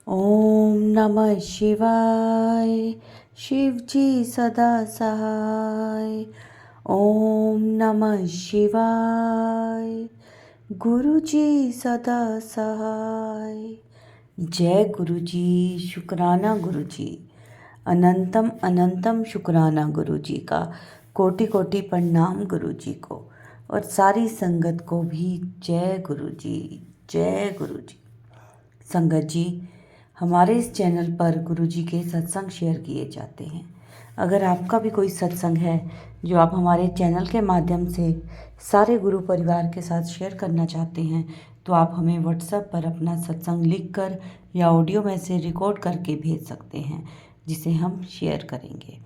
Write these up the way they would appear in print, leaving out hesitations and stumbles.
ओम नमः शिवाय। शिव जी सदा सहाय। ओम नमः शिवाय। गुरु जी सदा सहाय। जय गुरु जी। शुक्राना गुरु जी। अनंतम अनंतम शुक्राना गुरु जी का। कोटि कोटि प्रणाम गुरु जी को और सारी संगत को भी जय गुरु जी। जय गुरु जी। संगत जी, हमारे इस चैनल पर गुरु जी के सत्संग शेयर किए जाते हैं। अगर आपका भी कोई सत्संग है जो आप हमारे चैनल के माध्यम से सारे गुरु परिवार के साथ शेयर करना चाहते हैं तो आप हमें व्हाट्सएप पर अपना सत्संग लिखकर या ऑडियो मैसेज रिकॉर्ड करके भेज सकते हैं, जिसे हम शेयर करेंगे।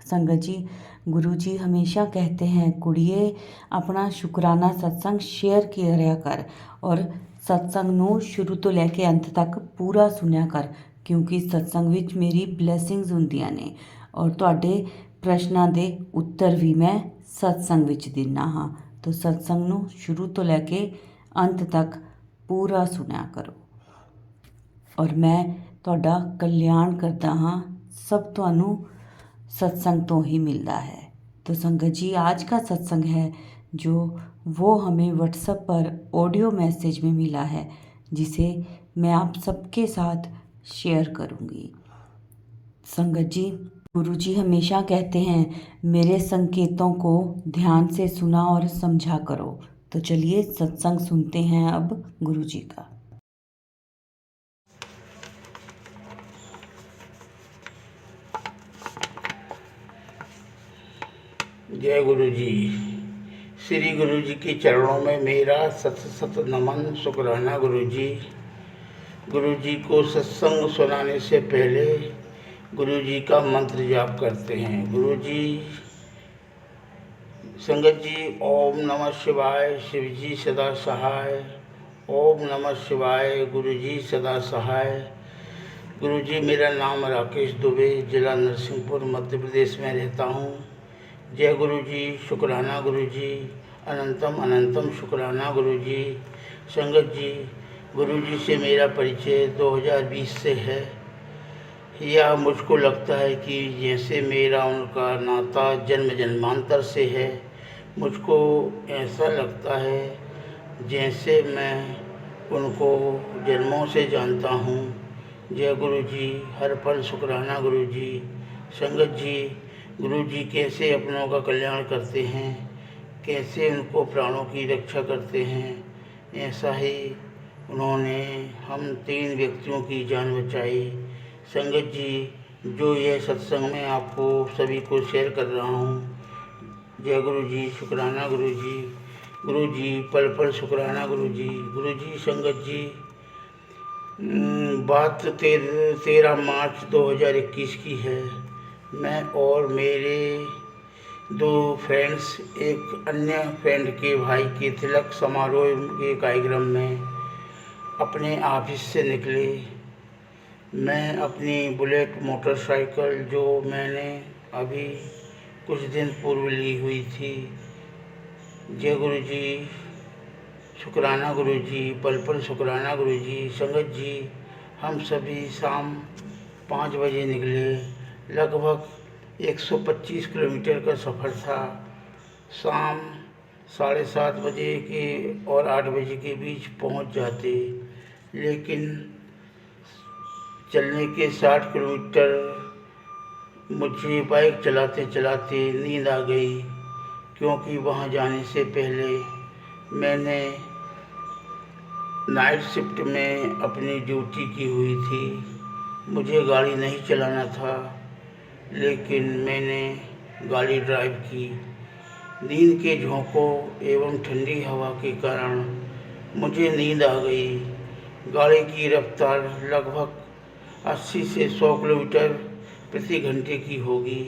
संगत जी, गुरु जी हमेशा कहते हैं कुड़िए अपना शुक्राना सत्संग शेयर किया कर और सत्संग ਨੂੰ ਸ਼ੁਰੂ ਤੋਂ ਲੈ ਕੇ ਅੰਤ ਤੱਕ ਪੂਰਾ ਸੁਣਿਆ ਕਰ, ਕਿਉਂਕਿ ਸਤਸੰਗ ਵਿੱਚ ਮੇਰੀ ਬਲੇਸਿੰਗਸ ਹੁੰਦੀਆਂ ਨੇ ਔਰ ਤੁਹਾਡੇ ਪ੍ਰਸ਼ਨਾਂ ਦੇ ਉੱਤਰ ਵੀ ਮੈਂ ਸਤਸੰਗ ਵਿੱਚ ਦਿੰਦਾ ਹਾਂ। ਤਾਂ ਸਤਸੰਗ ਨੂੰ ਸ਼ੁਰੂ ਤੋਂ ਲੈ ਕੇ ਅੰਤ ਤੱਕ ਪੂਰਾ ਸੁਣਿਆ ਕਰੋ ਔਰ ਮੈਂ ਤੁਹਾਡਾ ਕਲਿਆਣ ਕਰਦਾ ਹਾਂ। सब ਤੁਹਾਨੂੰ सत्संग तो ही मिलता है। तो संगत जी, आज का सत्संग है जो वो हमें व्हाट्सएप पर ऑडियो मैसेज में मिला है, जिसे मैं आप सबके साथ शेयर करूँगी। संगत जी, गुरु जी हमेशा कहते हैं मेरे संकेतों को ध्यान से सुना और समझा करो। तो चलिए सत्संग सुनते हैं अब गुरु जी का। जय गुरु जी। श्री गुरु जी के चरणों में मेरा सत सत नमन शुक्राना गुरु जी। गुरु जी को सत्संग सुनाने से पहले गुरु जी का मंत्र जाप करते हैं। गुरु जी, संगत जी, ओम नमः शिवाय। शिव जी सदा सहाय। ओम नमः शिवाय। गुरु जी सदा सहाय। गुरु जी, मेरा नाम राकेश दुबे, जिला नरसिंहपुर, मध्य प्रदेश में रहता हूँ। जय गुरु जी। शुक्राना गुरु जी। अनंतम अनंतम शुक्राना गुरु जी। संगत जी, गुरु जी से मेरा परिचय 2020 से है। यह मुझको लगता है कि जैसे मेरा उनका नाता जन्म जन्मांतर से है। मुझको ऐसा लगता है जैसे मैं उनको जन्मों से जानता हूँ। जय गुरु जी। हर पल शुक्राना गुरु जी। संगत जी, गुरु जी कैसे अपनों का कल्याण करते हैं, कैसे उनको प्राणों की रक्षा करते हैं, ऐसा ही उन्होंने हम 3 व्यक्तियों की जान बचाई। संगत जी, जो यह सत्संग मैं आपको सभी को शेयर कर रहा हूँ। जय गुरु जी। शुक्राना गुरु जी। गुरु जी, पल पल शुक्राना गुरु जी। गुरु जी, संगत जी, बात 13 मार्च 2021 की है। मैं और मेरे 2 फ्रेंड्स एक अन्य फ्रेंड के भाई के तिलक समारोह के कार्यक्रम में अपने ऑफिस से निकले। मैं अपनी बुलेट मोटरसाइकिल जो मैंने अभी कुछ दिन पूर्व ली हुई थी। जय गुरु जी। शुक्राना गुरु जी। पल पल शुक्राना गुरु जी। संगत जी, हम सभी शाम 5 बजे निकले। लगभग 125 किलोमीटर का सफ़र था। शाम 7:30 बजे के और 8 बजे के बीच पहुंच जाते, लेकिन चलने के 60 किलोमीटर मुझे बाइक चलाते चलाते नींद आ गई, क्योंकि वहां जाने से पहले मैंने नाइट शिफ्ट में अपनी ड्यूटी की हुई थी। मुझे गाड़ी नहीं चलाना था, लेकिन मैंने गाड़ी ड्राइव की। नींद के झोंकों एवं ठंडी हवा के कारण मुझे नींद आ गई। गाड़ी की रफ्तार लगभग 80 से 100 किलोमीटर प्रति घंटे की होगी।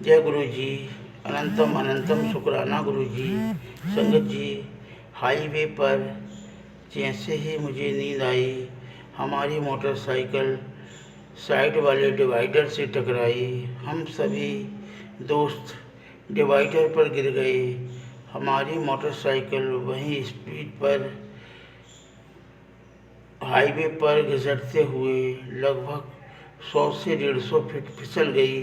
जय गुरु जी। अनंतम अनंतम शुक्राना गुरु जी। संगत जी, हाईवे पर जैसे ही मुझे नींद आई, हमारी मोटरसाइकिल साइड वाले डिवाइडर से टकराई। हम सभी दोस्त डिवाइडर पर गिर गए। हमारी मोटरसाइकिल वहीं स्पीड पर हाईवे पर घिसटते हुए लगभग 100 से 150 फीट फिसल गई।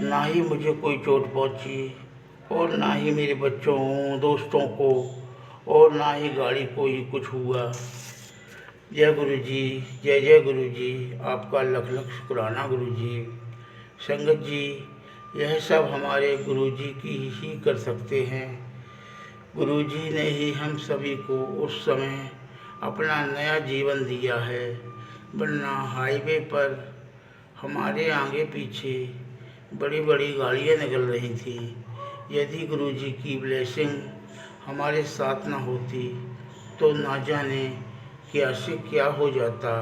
ना ही मुझे कोई चोट पहुंची और ना ही मेरे बच्चों दोस्तों को और ना ही गाड़ी को ही कुछ हुआ। जय गुरु जी, जय जय गुरु जी, आपका लख लख शुक्राना गुरु जी। संगत जी, यह सब हमारे गुरु जी की ही कर सकते हैं। गुरु जी ने ही हम सभी को उस समय अपना नया जीवन दिया है, वरना हाईवे पर हमारे आगे पीछे बड़ी बड़ी गाड़ियाँ निकल रही थी। यदि गुरु जी की ब्लेसिंग हमारे साथ न होती तो ना जाने क्या से क्या हो जाता।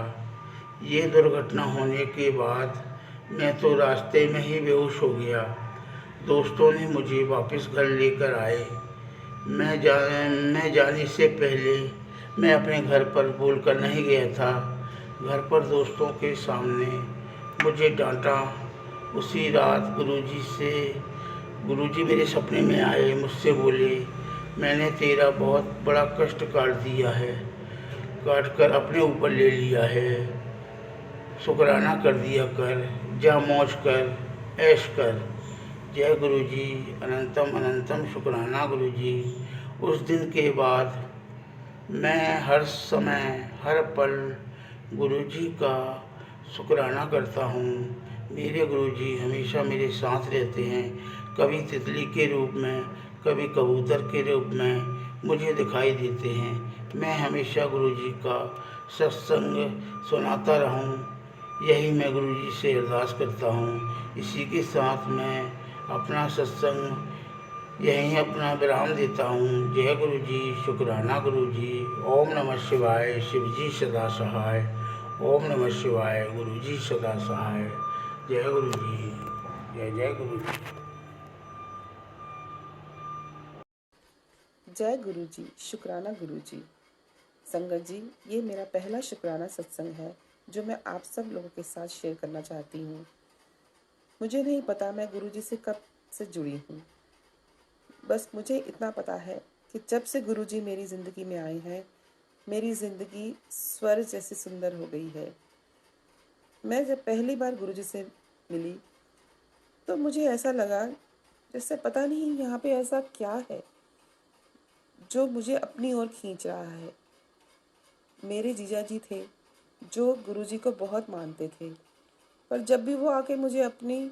ये दुर्घटना होने के बाद मैं तो रास्ते में ही बेहोश हो गया। दोस्तों ने मुझे वापस घर लेकर आए। मैं जाने से पहले मैं अपने घर पर बोलकर नहीं गया था। घर पर दोस्तों के सामने मुझे डांटा। उसी रात गुरुजी मेरे सपने में आए, मुझसे बोले, मैंने तेरा बहुत बड़ा कष्ट काट दिया है, काट कर अपने ऊपर ले लिया है। शुक्राना कर दिया कर, जा मौज कर, ऐश कर। जय गुरु जी, अनंतम अनंतम शुक्राना गुरु जी। उस दिन के बाद मैं हर समय हर पल गुरु जी का शुक्राना करता हूँ। मेरे गुरु जी हमेशा मेरे साथ रहते हैं, कभी तितली के रूप में, कभी कबूतर के रूप में मुझे दिखाई देते हैं। मैं हमेशा गुरु जी का सत्संग सुनाता रहूं, यही मैं गुरु जी से अरदास करता हूँ। इसी के साथ मैं अपना सत्संग यहीं अपना विराम देता हूँ। जय गुरु जी, शुक्राना गुरु जी। ओम नमः शिवाय, शिव जी सदा सहाय। ओम नमः शिवाय, गुरु जी सदा सहाय। जय गुरु जी, जय जय गुरु जी। जय गुरु जी, शुक्राना गुरु जी। संगत जी, ये मेरा पहला शुक्राना सत्संग है जो मैं आप सब लोगों के साथ शेयर करना चाहती हूँ। मुझे नहीं पता मैं गुरु जी से कब से जुड़ी हूँ। बस मुझे इतना पता है कि जब से गुरु जी मेरी ज़िंदगी में आए हैं, मेरी ज़िंदगी स्वर्ग जैसी सुंदर हो गई है। मैं जब पहली बार गुरु जी से मिली तो मुझे ऐसा लगा जैसे पता नहीं यहाँ पे ऐसा क्या है जो मुझे अपनी ओर खींच रहा है। मेरे जीजा जी थे जो गुरुजी को बहुत मानते थे, पर जब भी वो आके मुझे अपनी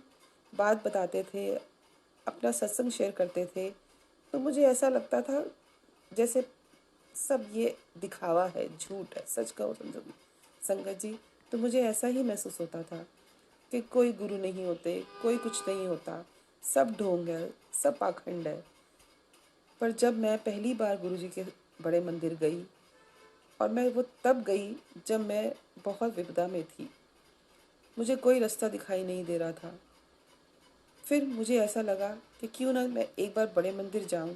बात बताते थे, अपना सत्संग शेयर करते थे, तो मुझे ऐसा लगता था जैसे सब ये दिखावा है, झूठ है। सच कहो संगत जी, तो मुझे ऐसा ही महसूस होता था कि कोई गुरु नहीं होते, कोई कुछ नहीं होता, सब ढोंग है, सब पाखंड है। पर जब मैं पहली बार गुरुजी के बड़े मंदिर गई, और मैं वो तब गई जब मैं बहुत विपदा में थी, मुझे कोई रास्ता दिखाई नहीं दे रहा था। फिर मुझे ऐसा लगा कि क्यों ना मैं एक बार बड़े मंदिर जाऊं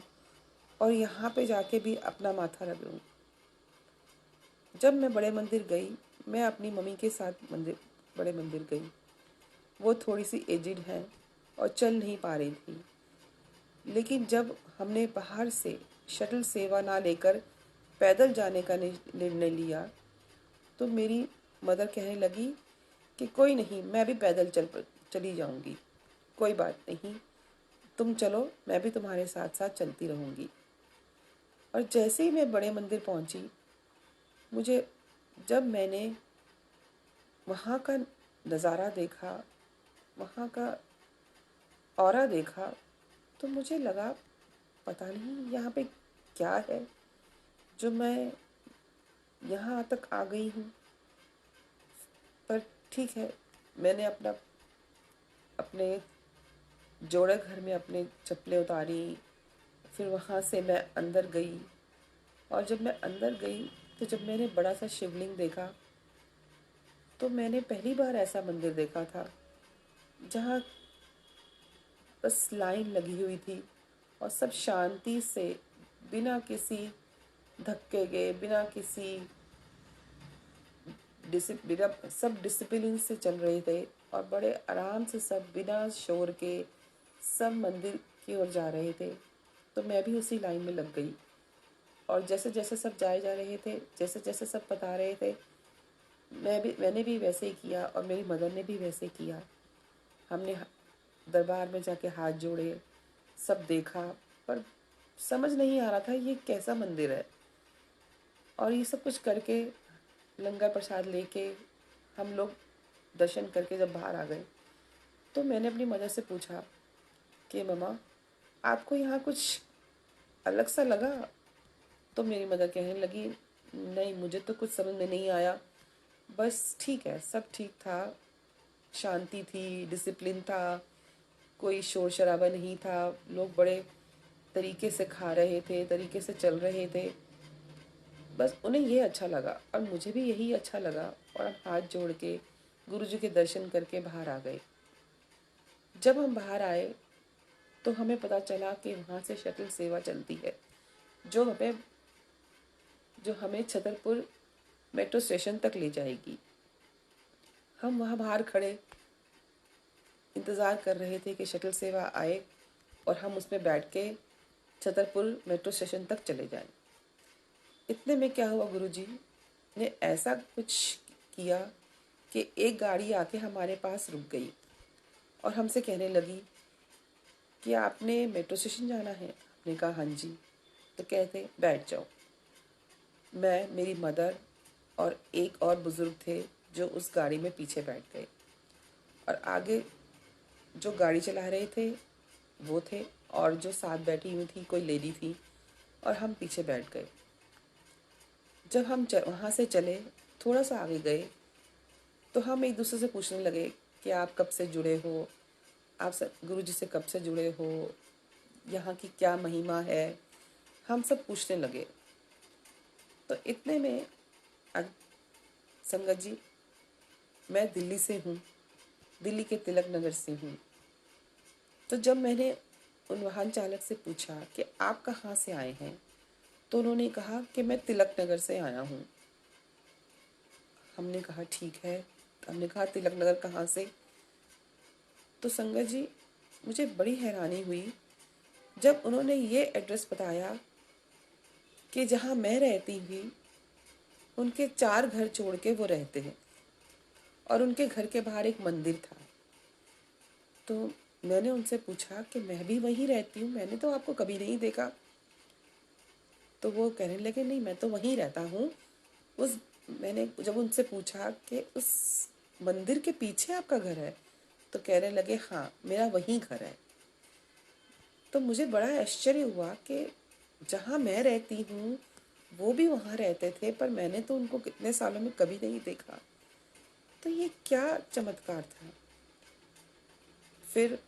और यहाँ पे जाके भी अपना माथा रगड़ूं। जब मैं बड़े मंदिर गई, मैं अपनी मम्मी के साथ बड़े मंदिर गई। वो थोड़ी सी एजिड हैं और चल नहीं पा रही थी, लेकिन जब हमने बाहर से शटल सेवा ना लेकर पैदल जाने का निर्णय लिया, तो मेरी मदर कहने लगी कि कोई नहीं, मैं भी पैदल चली जाऊंगी, कोई बात नहीं, तुम चलो, मैं भी तुम्हारे साथ साथ चलती रहूंगी। और जैसे ही मैं बड़े मंदिर पहुंची, मुझे जब मैंने वहाँ का नज़ारा देखा, वहाँ का ऑरा देखा, तो मुझे लगा पता नहीं यहाँ पे क्या है जो मैं यहाँ तक आ गई हूँ। पर ठीक है, मैंने अपने जोड़े घर में अपने चप्पलें उतारी, फिर वहाँ से मैं अंदर गई। और जब मैं अंदर गई तो जब मैंने बड़ा सा शिवलिंग देखा, तो मैंने पहली बार ऐसा मंदिर देखा था जहाँ बस लाइन लगी हुई थी और सब शांति से, बिना किसी धक्के के, बिना किसी सब डिसिप्लिन से चल रहे थे और बड़े आराम से सब बिना शोर के सब मंदिर की ओर जा रहे थे। तो मैं भी उसी लाइन में लग गई और जैसे जैसे सब जाए जा रहे थे, जैसे जैसे सब बता रहे थे, मैंने भी वैसे ही किया और मेरी मदर ने भी वैसे किया। हमने दरबार में जाके हाथ जोड़े, सब देखा, पर समझ नहीं आ रहा था ये कैसा मंदिर है। और ये सब कुछ करके लंगर प्रसाद लेके हम लोग दर्शन करके जब बाहर आ गए, तो मैंने अपनी मदर से पूछा कि मम्मा, आपको यहाँ कुछ अलग सा लगा? तो मेरी मदर कहने लगी, नहीं, मुझे तो कुछ समझ में नहीं आया, बस ठीक है, सब ठीक था, शांति थी, डिसिप्लिन था, कोई शोर शराबा नहीं था, लोग बड़े तरीके से खा रहे थे, तरीके से चल रहे थे। बस उन्हें ये अच्छा लगा और मुझे भी यही अच्छा लगा, और हम हाथ जोड़ के गुरु जी के दर्शन करके बाहर आ गए। जब हम बाहर आए तो हमें पता चला कि वहाँ से शटल सेवा चलती है, जो हमें छतरपुर मेट्रो स्टेशन तक ले जाएगी। हम वहाँ बाहर खड़े इंतज़ार कर रहे थे कि शटल सेवा आए और हम उसमें बैठ के छतरपुर मेट्रो स्टेशन तक चले जाएं। इतने में क्या हुआ, गुरुजी ने ऐसा कुछ किया कि एक गाड़ी आके हमारे पास रुक गई और हमसे कहने लगी कि आपने मेट्रो स्टेशन जाना है? आपने कहा हाँ जी। तो कहते बैठ जाओ। मैं, मेरी मदर और एक और बुज़ुर्ग थे जो उस गाड़ी में पीछे बैठ गए, और आगे जो गाड़ी चला रहे थे वो थे, और जो साथ बैठी हुई थी कोई लेडी थी, और हम पीछे बैठ गए। जब हम वहाँ से चले, थोड़ा सा आगे गए, तो हम एक दूसरे से पूछने लगे कि आप कब से जुड़े हो, आप गुरु जी से कब से जुड़े हो, यहाँ की क्या महिमा है, हम सब पूछने लगे। तो इतने में संगत जी, मैं दिल्ली से हूँ, दिल्ली के तिलक नगर से हूँ। तो जब मैंने उन वाहन चालक से पूछा कि आप कहाँ से आए हैं, तो उन्होंने कहा कि मैं तिलक नगर से आया हूँ। हमने कहा ठीक है। हमने कहा तिलक नगर कहाँ से? तो संगत जी, मुझे बड़ी हैरानी हुई जब उन्होंने ये एड्रेस बताया कि जहाँ मैं रहती हुई उनके 4 घर छोड़ के वो रहते हैं, और उनके घर के बाहर एक मंदिर था। तो मैंने उनसे पूछा कि मैं भी वहीं रहती हूँ, मैंने तो आपको कभी नहीं देखा। तो वो कहने लगे, नहीं, मैं तो वहीं रहता हूँ। मैंने जब उनसे पूछा कि उस मंदिर के पीछे आपका घर है, तो कहने लगे हाँ, मेरा वहीं घर है। तो मुझे बड़ा आश्चर्य हुआ कि जहाँ मैं रहती हूँ वो भी वहाँ रहते थे, पर मैंने तो उनको कितने सालों में कभी नहीं देखा। तो ये क्या चमत्कार था। फिर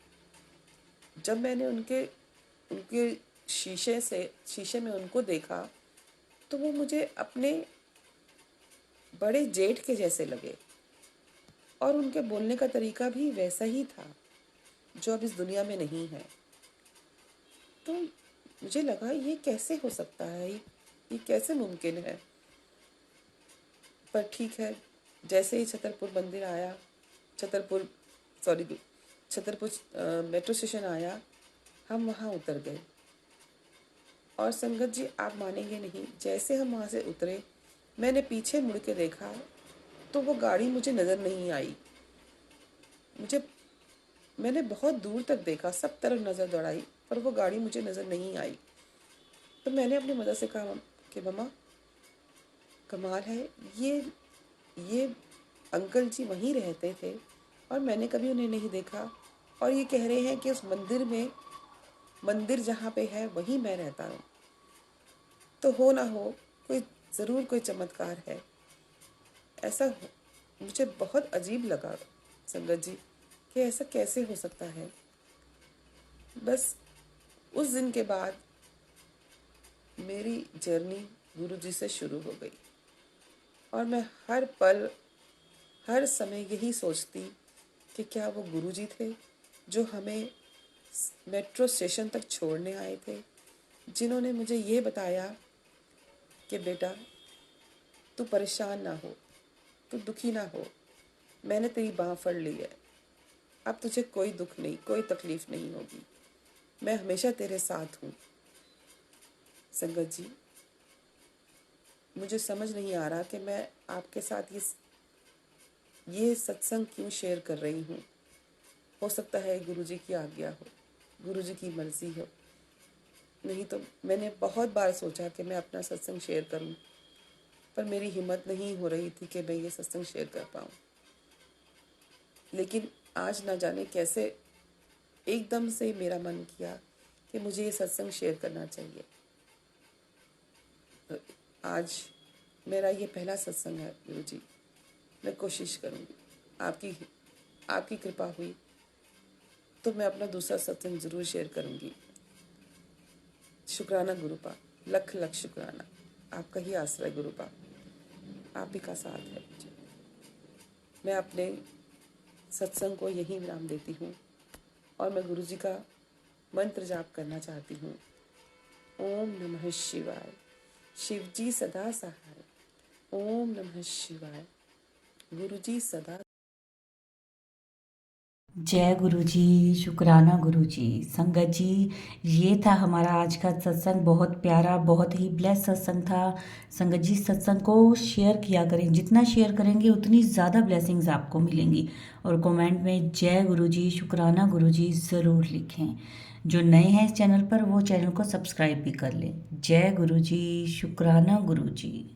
जब मैंने उनके उनके शीशे में उनको देखा, तो वो मुझे अपने बड़े जेठ के जैसे लगे, और उनके बोलने का तरीका भी वैसा ही था जो अब इस दुनिया में नहीं है। तो मुझे लगा ये कैसे हो सकता है, ये कैसे मुमकिन है। पर ठीक है, जैसे ही Chhatarpur sorry Chhatarpur metro station आया, हम वहाँ उतर गए। और संगत जी, आप मानेंगे नहीं, जैसे हम वहाँ से उतरे, मैंने पीछे मुड़ के देखा तो वो गाड़ी मुझे नज़र नहीं आई। मैंने बहुत दूर तक देखा, सब तरफ नज़र दौड़ाई, पर वो गाड़ी मुझे नज़र नहीं आई। तो मैंने अपनी मदर से कहा कि मम्मा, कमाल है, ये अंकल जी वहीं रहते थे और मैंने कभी उन्हें नहीं देखा, और ये कह रहे हैं कि उस मंदिर जहाँ पे है वहीं मैं रहता हूँ। तो हो ना हो, ज़रूर कोई चमत्कार है। मुझे बहुत अजीब लगा संगत जी कि ऐसा कैसे हो सकता है। बस उस दिन के बाद मेरी जर्नी गुरु जी से शुरू हो गई, और मैं हर पल हर समय यही सोचती कि क्या वो गुरु जी थे जो हमें मेट्रो स्टेशन तक छोड़ने आए थे, जिन्होंने मुझे ये बताया कि बेटा, तू परेशान ना हो, तू दुखी ना हो, मैंने तेरी बाँह फड़ ली है, अब तुझे कोई दुख नहीं, कोई तकलीफ़ नहीं होगी, मैं हमेशा तेरे साथ हूँ। संगत जी, मुझे समझ नहीं आ रहा कि मैं आपके साथ ये सत्संग क्यों शेयर कर रही हूँ। हो सकता है गुरुजी की आज्ञा हो, गुरुजी की मर्जी हो। नहीं तो मैंने बहुत बार सोचा कि मैं अपना सत्संग शेयर करूं, पर मेरी हिम्मत नहीं हो रही थी कि मैं ये सत्संग शेयर कर पाऊं। लेकिन आज ना जाने कैसे एकदम से मेरा मन किया कि मुझे ये सत्संग शेयर करना चाहिए। तो आज मेरा ये पहला सत्संग है गुरुजी। मैं कोशिश करूंगी, आपकी कृपा हुई तो मैं अपना दूसरा सत्संग जरूर शेयर करूंगी। शुक्राना गुरुपा, लख लख शुक्राना। आपका ही आश्रय गुरुपा, आप ही का साथ है मुझे। मैं अपने सत्संग को यही विराम देती हूँ और मैं गुरुजी का मंत्र जाप करना चाहती हूँ। ओम नमः शिवाय, शिवजी सदा सहाय। ओम नमः शिवाय, गुरुजी सदा। जय गुरु जी, शुक्राना गुरु जी। संगत जी, ये था हमारा आज का सत्संग। बहुत प्यारा, बहुत ही ब्लेस सत्संग था। संगत जी, सत्संग को शेयर किया करें। जितना शेयर करेंगे उतनी ज़्यादा ब्लेसिंग्स आपको मिलेंगी। और कमेंट में जय गुरु जी, शुक्राना गुरु जी ज़रूर लिखें। जो नए हैं इस चैनल पर वो चैनल को सब्सक्राइब भी कर लें। जय गुरु जी, शुक्राना गुरु जी।